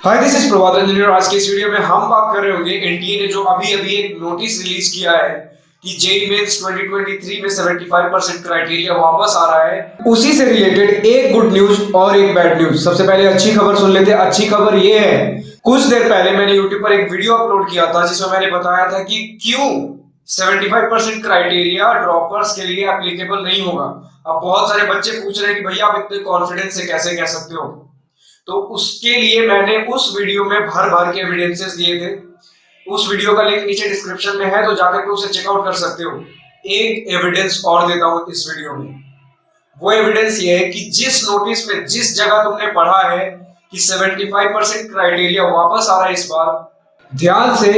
Hi this is Prabhat Ranjan और आज के इस वीडियो में हम बात कर रहे होंगे एनटीए ने जो अभी अभी एक नोटिस रिलीज किया है कि जेईई मेंस 2023 में 75% क्राइटेरिया वापस आ रहा है। उसी से रिलेटेड एक गुड न्यूज और एक बैड न्यूज। सबसे पहले अच्छी खबर सुन लेते हैं। अच्छी खबर ये है, कुछ देर पहले मैंने यूट्यूब पर एक वीडियो अपलोड किया था जिसमें मैंने बताया था कि क्यों 75% क्राइटेरिया ड्रॉपर्स के लिए एप्लीकेबल नहीं होगा। अब बहुत सारे बच्चे पूछ रहे हैं कि भैया आप इतने कॉन्फिडेंस से कैसे कह सकते हो, तो उसके लिए मैंने उस वीडियो में भर भर के एविडेंसेस दिए थे। उस वीडियो का लिंक नीचे डिस्क्रिप्शन में है, तो जाकर के उसे चेकआउट कर सकते हो। एक एविडेंस और देता हूं इस वीडियो में। वो एविडेंस ये है कि जिस नोटिस में जिस जगह तुमने पढ़ा है कि 75% क्राइटेरिया वापस आ रहा है इस बार, ध्यान से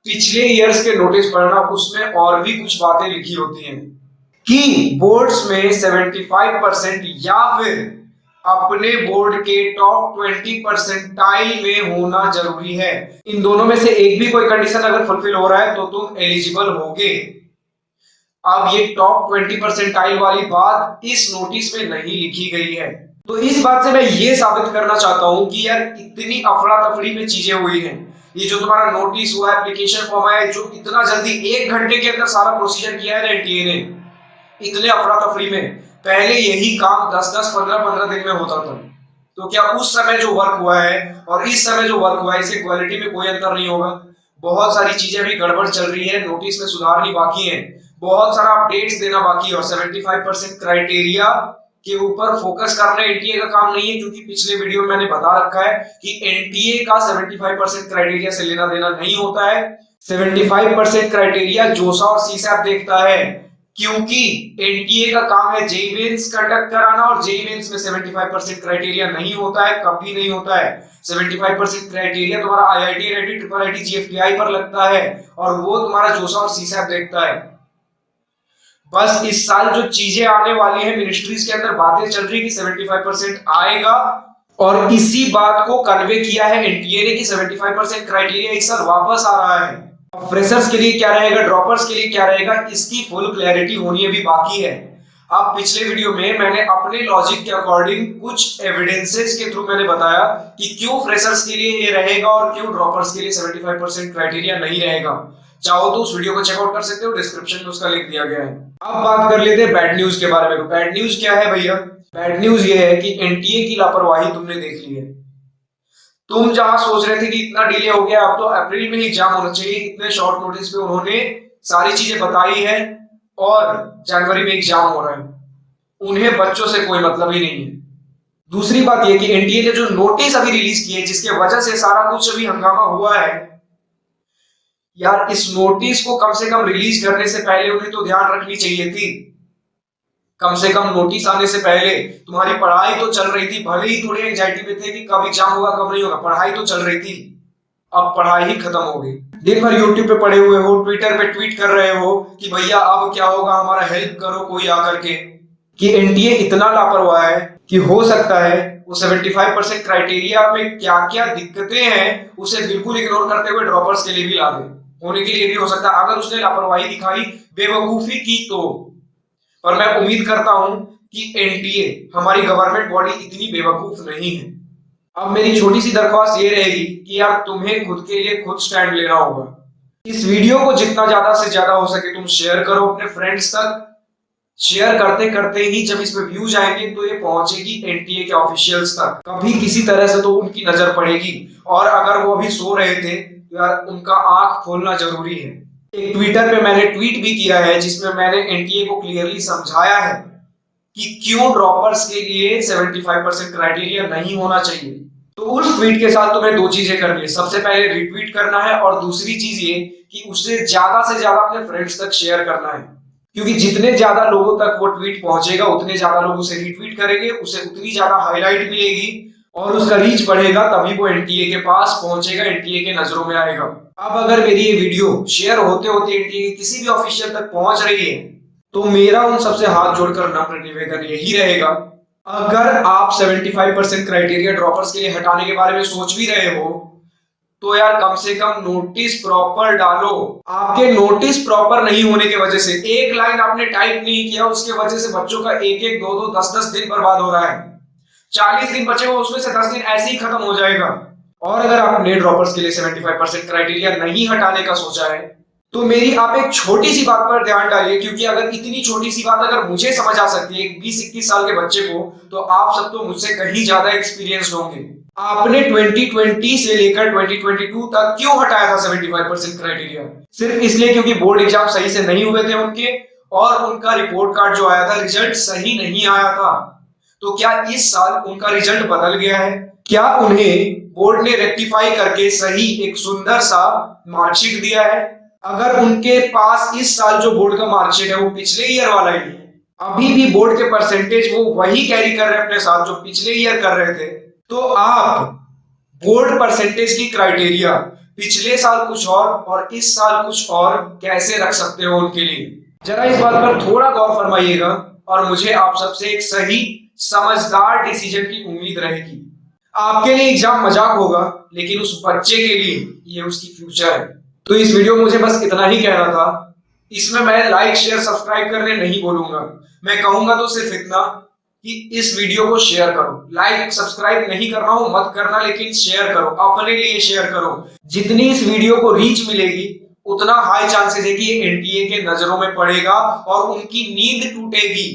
पिछले ईयर्स के नोटिस पढ़ना, उसमें और भी कुछ बातें लिखी होती हैं कि बोर्ड्स में 75% या फिर अपने बोर्ड के टॉप 20 परसेंटाइल में होना जरूरी है। इन दोनों में से एक भी कोई कंडीशन अगर फुलफिल हो रहा है तो तुम एलिजिबल होगे। अब ये टॉप 20 परसेंटाइल वाली बात इस नोटिस में नहीं लिखी गई है, तो इस बात से मैं ये साबित करना चाहता हूं कि यार इतनी अफरा तफरी में चीजें हुई हैं। ये जो तुम्हारा नोटिस हुआ, एप्लीकेशन फॉर्म आया, जो इतना जल्दी 1 घंटे के अंदर सारा प्रोसीजर किया है ना एनटीए ने, इतने अफरा तफरी में। पहले यही काम 10-10, 15-15 दिन में होता था। तो क्या उस समय जो वर्क हुआ है और इस समय जो वर्क हुआ है, इससे क्वालिटी में कोई अंतर नहीं होगा? बहुत सारी चीजें भी गड़बड़ चल रही है, नोटिस में सुधारनी बाकी है, बहुत सारा अपडेट्स देना बाकी है। और 75% क्राइटेरिया के ऊपर फोकस करना एनटीए का काम नहीं है, क्योंकि पिछले वीडियो में मैंने बता रखा है कि एनटीए का 75% क्राइटेरिया से लेना देना नहीं होता है। 75% क्राइटेरिया जोसा और सीसैप देखता है, क्योंकि एनटीए का काम है जेईई मेंस कंडक्ट कराना, और जेईई मेंस में 75% क्राइटेरिया नहीं होता है, कभी नहीं होता है। 75% क्राइटेरिया तुम्हारा IIT, IIT, triple IT, GFTI पर लगता है, और वो तुम्हारा जोसा और सीसैप देखता है। बस इस साल जो चीजें आने वाली है, मिनिस्ट्रीज के अंदर बातें चल रही है कि 75% आएगा, और इसी बात को कन्वे किया है एनटीए ने कि 75% क्राइटेरिया इस साल वापस आ रहा है। फ्रेशर्स के लिए क्या रहेगा, ड्रॉपर्स के लिए क्या रहेगा, इसकी फुल क्लैरिटी होनी अभी बाकी है। अब पिछले वीडियो में मैंने अपने लॉजिक के अकॉर्डिंग कुछ एविडेंसेस के थ्रू मैंने बताया कि क्यों फ्रेशर्स के लिए ये रहेगा और क्यों ड्रॉपर्स के लिए 75% क्राइटेरिया नहीं रहेगा। चाहो तो उस वीडियो को चेकआउट कर सकते हो, डिस्क्रिप्शन में उसका लिंक दिया गया है। अब बात कर लेते हैं बैड न्यूज के बारे में। बैड न्यूज क्या है भैया? बैड न्यूज ये है कि एनटीए की लापरवाही तुमने देख ली है। तुम जहां सोच रहे थे कि इतना डिले हो गया, अब तो अप्रैल में ही एग्जाम होना चाहिए, इतने शॉर्ट नोटिस पे उन्होंने सारी चीजें बताई है और जनवरी में एग्जाम हो रहा है। उन्हें बच्चों से कोई मतलब ही नहीं है। दूसरी बात यह कि एनटीए ने जो नोटिस अभी रिलीज किए, जिसके वजह से सारा कुछ अभी हंगामा हुआ है, यार इस नोटिस को कम से कम रिलीज करने से पहले उन्हें तो ध्यान रखनी चाहिए थी। कम से कम नोटिस आने से पहले तुम्हारी पढ़ाई तो चल रही थी, भले ही थोड़ी एंजाइटी में थे कि कब एग्जाम होगा कब नहीं होगा, पढ़ाई तो चल रही थी। अब पढ़ाई ही खत्म हो गई। दिन भर यूट्यूब पे पड़े हुए हो, ट्विटर पे ट्वीट कर रहे हो कि भैया अब क्या होगा, हमारा हेल्प करो कोई आकर के। कि एनटीए इतना लापरवाह है कि हो सकता है वो 75% क्राइटेरिया में क्या क्या दिक्कतें हैं उसे बिल्कुल इग्नोर करते हुए ड्रॉपर्स के लिए भी ला दे। होने के लिए भी हो सकता है, अगर उसने लापरवाही दिखाई, बेवकूफी की तो। और मैं उम्मीद करता हूं कि एनटीए, हमारी गवर्नमेंट बॉडी, इतनी बेवकूफ नहीं है। अब मेरी छोटी सी दरख्वास्त ये रहेगी कि यार तुम्हें खुद के लिए खुद स्टैंड लेना होगा। इस वीडियो को जितना ज्यादा से ज्यादा हो सके तुम शेयर करो अपने फ्रेंड्स तक। शेयर करते करते ही जब इस पे व्यूज आएंगे तो ये पहुंचेगी एनटीए के ऑफिशियल्स तक, कभी किसी तरह से तो उनकी नजर पड़ेगी। और अगर वो अभी सो रहे थे तो यार उनका आंख खोलना जरूरी है। एक ट्विटर पे मैंने ट्वीट भी किया है जिसमें मैंने एनटीए को क्लियरली समझाया है कि क्यों ड्रॉपर्स के लिए 75% क्राइटेरिया नहीं होना चाहिए। तो उस ट्वीट के साथ तुम्हें दो चीजें करनी है। सबसे पहले रिट्वीट करना है, और दूसरी चीज ये कि उसे ज्यादा से ज्यादा अपने फ्रेंड्स तक शेयर करना है, क्योंकि जितने ज्यादा लोगों तक वो ट्वीट पहुंचेगा उतने ज्यादा लोग उसे रिट्वीट करेंगे, उसे उतनी ज्यादा हाईलाइट मिलेगी और उसका रीच बढ़ेगा, तभी वो एनटीए के पास पहुंचेगा, एनटीए के नजरों में आएगा। अब अगर मेरी ये वीडियो शेयर होते होते एनटीए के किसी भी ऑफिशियल तक पहुंच रही है तो मेरा उन सबसे हाथ जोड़कर नम्र निवेदन यही रहेगा, अगर आप 75% क्राइटेरिया ड्रॉपर्स के लिए हटाने के बारे में सोच भी रहे हो तो यार कम से कम नोटिस प्रॉपर डालो। आपके नोटिस प्रॉपर नहीं होने की वजह से, एक लाइन आपने टाइप नहीं किया, उसके वजह से बच्चों का 1-1, 2-2, 10-10 दिन बर्बाद हो रहा है। 40 दिन बचे हो, उसमें से 10 दिन ऐसे ही खत्म हो जाएगा। और अगर आपने ड्रॉपर्स के लिए 75% क्राइटेरिया नहीं हटाने का सोचा है तो मेरी आप एक छोटी सी बात पर ध्यान डालिए, क्योंकि अगर इतनी छोटी सी बात अगर मुझे समझ आ सकती है 20-21 साल के बच्चे को, तो आप सब तो मुझसे कहीं ज्यादा एक्सपीरियंस्ड होंगे। आपने 2020 से लेकर 2022 तक क्यों हटाया था 75% क्राइटेरिया? सिर्फ इसलिए क्योंकि बोर्ड एग्जाम सही से नहीं हुए थे उनके, और उनका रिपोर्ट कार्ड जो आया था रिजल्ट सही नहीं आया था। तो क्या इस साल उनका रिजल्ट बदल गया है? क्या उन्हें बोर्ड ने रेक्टिफाई करके सही एक सुंदर सा मार्कशीट दिया है? अगर उनके पास इस साल जो बोर्ड का मार्कशीट है वो पिछले ईयर वाला ही है, अभी भी बोर्ड के परसेंटेज वो वही कैरी कर रहे हैं अपने साथ जो पिछले ईयर कर रहे थे, तो आप बोर्ड परसेंटेज की क्राइटेरिया पिछले साल कुछ और इस साल कुछ और कैसे रख सकते हो उनके लिए? जरा इस बात पर थोड़ा गौर फरमाइएगा और मुझे आप सबसे एक सही समझदार डिसीजन की उम्मीद रहेगी। आपके लिए एग्जाम मजाक होगा, लेकिन उस बच्चे के लिए ये उसकी फ्यूचर है। तो इस वीडियो में मुझे बस इतना ही कहना था। इसमें मैं लाइक शेयर सब्सक्राइब करने नहीं बोलूंगा, मैं कहूंगा तो सिर्फ इतना कि इस वीडियो को शेयर करो। लाइक सब्सक्राइब नहीं करना हो मत करना, लेकिन शेयर करो, अपने लिए शेयर करो। जितनी इस वीडियो को रीच मिलेगी उतना हाई चांसेस है कि ये एनटीए के नजरों में पड़ेगा और उनकी नींद टूटेगी।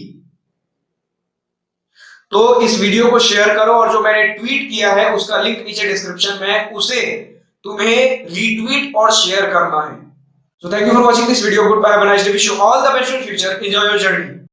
तो इस वीडियो को शेयर करो, और जो मैंने ट्वीट किया है उसका लिंक नीचे डिस्क्रिप्शन में है, उसे तुम्हें रीट्वीट और शेयर करना है। So thank you for watching this video. Goodbye. Have a nice day. Wish you all the best for future. Enjoy your journey.